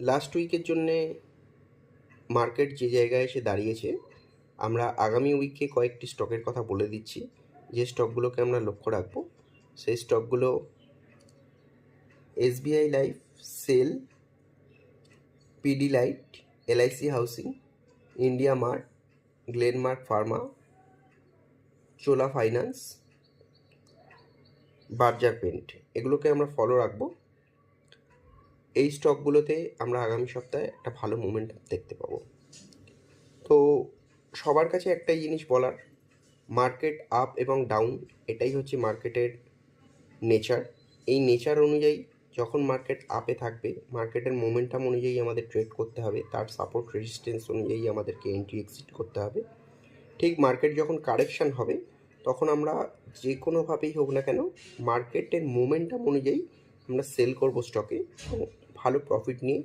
Last উইকের জন্যে market যে জায়গায় এসে দাঁড়িয়েছে, আমরা আগামী উইকে কয়েকটি স্টকের কথা বলে দিচ্ছি। যে স্টকগুলোকে আমরা লক্ষ্য রাখবো সেই স্টকগুলো SBI life, SAIL, Pidilite, LIC housing, IndiaMART, Glenmark pharma, Chola finance, Berger paint. এগুলোকে আমরা ফলো রাখবো। এই স্টকগুলোতে আমরা আগামী সপ্তাহে একটা ভালো মোমেন্টাম দেখতে পাবো। তো সবার কাছে একটাই জিনিস বলার, মার্কেট আপ এবং ডাউন এটাই হচ্ছে মার্কেটের নেচার। এই নেচার অনুযায়ী যখন মার্কেট আপে থাকবে, মার্কেটের মোমেন্টাম অনুযায়ী আমাদের ট্রেড করতে হবে, তার সাপোর্ট রেজিস্ট্যান্স অনুযায়ী আমাদেরকে এন্ট্রি এক্সিট করতে হবে। ঠিক মার্কেট যখন কারেকশান হবে তখন আমরা যে কোনোভাবেই হোক না কেন মার্কেটের মোমেন্টাম অনুযায়ী আমরা সেল করবো স্টকে, ভালো প্রফিট নিয়ে